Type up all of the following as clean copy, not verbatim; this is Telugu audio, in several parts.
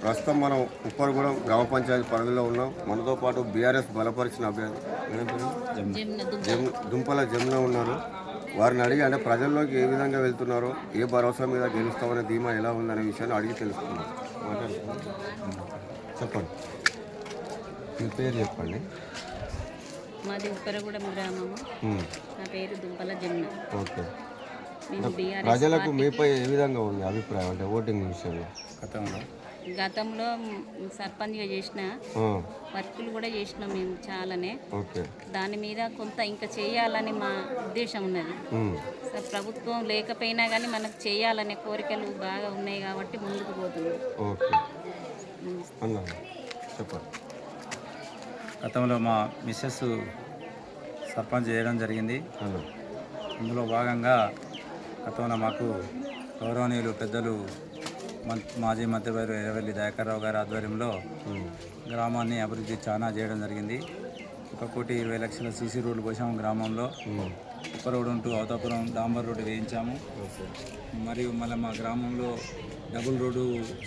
ప్రస్తుతం మనం ఉప్పరగూడెం గ్రామ పంచాయతీ పరిధిలో ఉన్నాం. మనతో పాటు బీఆర్ఎస్ బలపరిచిన అభ్యర్థి దుంపల జమున ఉన్నారు. వారిని అడిగి అంటే ప్రజల్లోకి ఏ విధంగా వెళ్తున్నారో, ఏ భరోసా మీద గెలుస్తామనే ధీమా ఎలా ఉందనే విషయాన్ని అడిగి తెలుసుకున్నాం. చెప్పండి, మీ పేరు చెప్పండి. మాది ఉప్పరగూడెం గ్రామము. నా పేరు దుంపల జమున. ఓకే, మేము ప్రజలకు మీపై ఏ విధంగా ఉంది అభిప్రాయం అంటే ఓటింగ్ విషయంలో? గతంలో సర్పంచ్గా చేసిన వర్కులు కూడా చేసినాం మేము చాలానే. దాని మీద కొంత ఇంకా చేయాలని మా ఉద్దేశం ఉన్నది. ప్రభుత్వం లేకపోయినా కానీ మనకు చేయాలనే కోరికలు బాగా ఉన్నాయి కాబట్టి ముందుకు పోతుంది. గతంలో మా మిస్సెస్ సర్పంచ్ చేయడం జరిగింది. ఇందులో భాగంగా గతంలో మాకు గౌరవనీయులు పెద్దలు మాజీ మంత్రివర్యులు ఎర్రవెల్లి దయాకర్రావు గారి ఆధ్వర్యంలో గ్రామాన్ని అభివృద్ధి చాలా చేయడం జరిగింది. 1,20 లక్షల సీసీ రోడ్లు పోసాము గ్రామంలో. ఉప్పరగూడెం టు అవతాపురం డాంబర్ రోడ్డు వేయించాము. మరియు మళ్ళీ మా గ్రామంలో డబుల్ రోడ్డు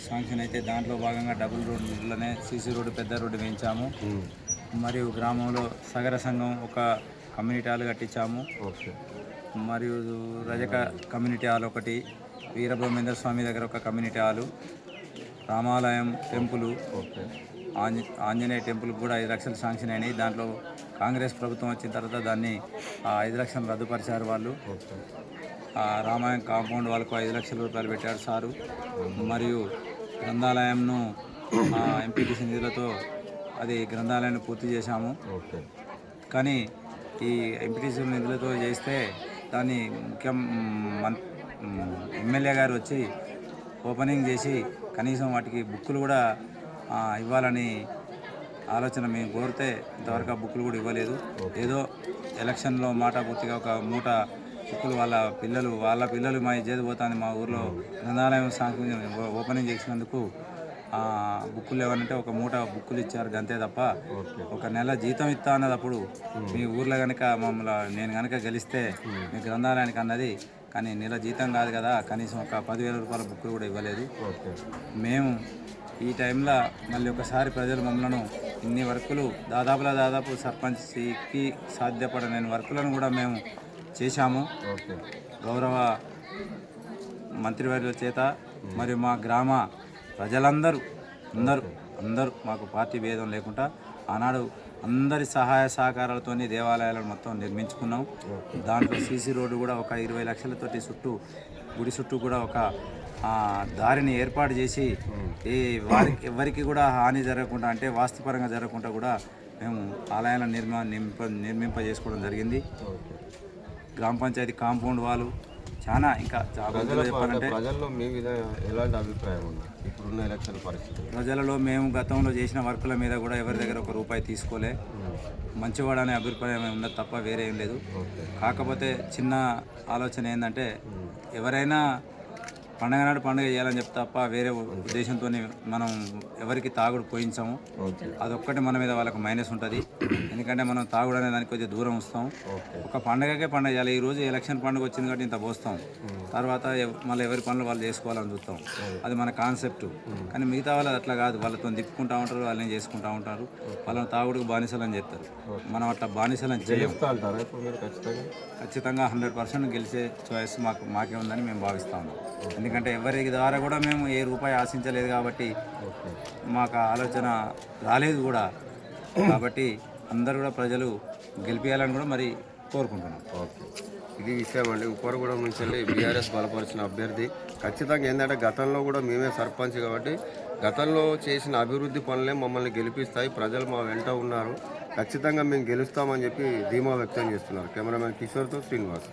శాంక్షన్ అయితే దాంట్లో భాగంగా డబుల్ రోడ్డులోనే సీసీ రోడ్డు పెద్ద రోడ్డు వేయించాము. మరియు గ్రామంలో సగర సంఘం ఒక కమ్యూనిటీ హాల్ కట్టించాము. మరియు రజక కమ్యూనిటీ హాల్ ఒకటి, వీరబ్రహ్మేంద్ర స్వామి దగ్గర ఒక కమ్యూనిటీ హాలు, రామాలయం టెంపుల్, ఆంజనేయ టెంపుల్ కూడా 5 లక్షలు శాంక్షన్ అయినాయి. దాంట్లో కాంగ్రెస్ ప్రభుత్వం వచ్చిన తర్వాత దాన్ని 5 లక్షలు రద్దుపరిచారు వాళ్ళు. రామాయణ కాంపౌండ్ వాళ్ళకు 5 లక్షల రూపాయలు పెట్టారు సారు. మరియు గ్రంథాలయంను ఎంపీటీసీ నిధులతో అది గ్రంథాలయాన్ని పూర్తి చేశాము. కానీ ఈ ఎంపీటీసీ నిధులతో చేస్తే దాన్ని ఎమ్మెల్యే గారు వచ్చి ఓపెనింగ్ చేసి కనీసం వాటికి బుక్కులు కూడా ఇవ్వాలని ఆలోచన మేము కోరితే ఇంతవరకు ఆ బుక్కులు కూడా ఇవ్వలేదు. ఏదో ఎలక్షన్లో మాట పూర్తిగా ఒక మూట బుక్కులు వాళ్ళ పిల్లలు మా ఇజ్జత్ పోతుంది. మా ఊర్లో గ్రంథాలయం ఓపెనింగ్ చేసినందుకు బుక్కులు ఏమనంటే ఒక మూట బుక్కులు ఇచ్చారు అంతే తప్ప ఒక నెల జీతం ఇస్తా అన్నదప్పుడు మీ ఊర్లో కనుక నేను కనుక గెలిస్తే మీ గ్రంథాలయానికి అన్నది. కానీ నెల జీతం కాదు కదా, కనీసం ఒక 10,000 రూపాయల బుక్కులు కూడా ఇవ్వలేదు. మేము ఈ టైంలో మళ్ళీ ఒకసారి ప్రజలు మమ్మల్ని ఇన్ని వర్కులు దాదాపు సర్పంచ్కి సాధ్యపడలేని వర్కులను కూడా మేము చేశాము. గౌరవ మంత్రివర్యుల చేత మరియు మా గ్రామ ప్రజలందరూ అందరూ మాకు పార్టీ భేదం లేకుండా ఆనాడు అందరి సహాయ సహకారాలతోని దేవాలయాలను మొత్తం నిర్మించుకున్నాం. దాంట్లో సీసీ రోడ్డు కూడా ఒక 20 లక్షలతోటి గుడి చుట్టూ కూడా ఒక దారిని ఏర్పాటు చేసి ఎవరికి కూడా హాని జరగకుండా అంటే వాస్తుపరంగా జరగకుండా కూడా మేము ఆలయాలను నిర్మింపజేసుకోవడం జరిగింది. గ్రామ పంచాయతీ కాంపౌండ్ వాళ్ళు చాలా ఇంకా చెప్పాలంటే ప్రజల్లో మీ మీద ఎలాంటి అభిప్రాయం ఉంది ఇప్పుడున్న ఎలక్షన్ పరిస్థితి? ప్రజలలో మేము గతంలో చేసిన వర్కుల మీద కూడా ఎవరి దగ్గర ఒక రూపాయి తీసుకోలే. మంచివాడనే అభిప్రాయం ఉన్నది తప్ప వేరే ఏం లేదు. కాకపోతే చిన్న ఆలోచన ఏంటంటే ఎవరైనా పండగ నాడు పండుగ చేయాలని చెప్తే తప్ప వేరే ఉద్దేశంతో మనం ఎవరికి తాగుడు పోయించాము. అదొక్కటి మన మీద వాళ్ళకు మైనస్ ఉంటుంది. ఎందుకంటే మనం తాగుడు అనే దానికి కొంచెం దూరం వస్తాం. ఒక పండగకే పండుగ చేయాలి. ఈరోజు ఎలక్షన్ పండుగ వచ్చింది కాబట్టి ఇంత పోస్తాం, తర్వాత మళ్ళీ ఎవరి పనులు వాళ్ళు చేసుకోవాలని చూస్తాం. అది మన కాన్సెప్ట్. కానీ మిగతా వాళ్ళు అట్లా కాదు, వాళ్ళతో తిప్పుకుంటూ ఉంటారు, వాళ్ళని చేసుకుంటూ ఉంటారు, వాళ్ళని తాగుడుకు బానిసలని చెప్తారు. మనం అట్లా బానిసలని చేస్తాం. ఖచ్చితంగా 100% గెలిచే చాయిస్ మాకే ఉందని మేము భావిస్తా ఉన్నాం. ఎందుకంటే ఎవరి ద్వారా కూడా మేము ఏ రూపాయి ఆశించలేదు కాబట్టి మాకు ఆలోచన రాలేదు కూడా. కాబట్టి అందరూ కూడా ప్రజలు గెలిపించాలని కూడా మరి కోరుకుంటున్నాం. ఇది విషయం అండి. ఉప్పరగూడెం నుంచి వెళ్ళి బీఆర్ఎస్ బలపరిచిన అభ్యర్థి ఖచ్చితంగా ఏంటంటే గతంలో కూడా మేమే సర్పంచ్ కాబట్టి గతంలో చేసిన అభివృద్ధి పనులే మమ్మల్ని గెలిపిస్తాయి, ప్రజలు మా వెంట ఉన్నారు, ఖచ్చితంగా మేము గెలుస్తామని చెప్పి ధీమా వ్యక్తం చేస్తున్నారు. కెమెరామెన్ కిషోర్తో శ్రీనివాస్.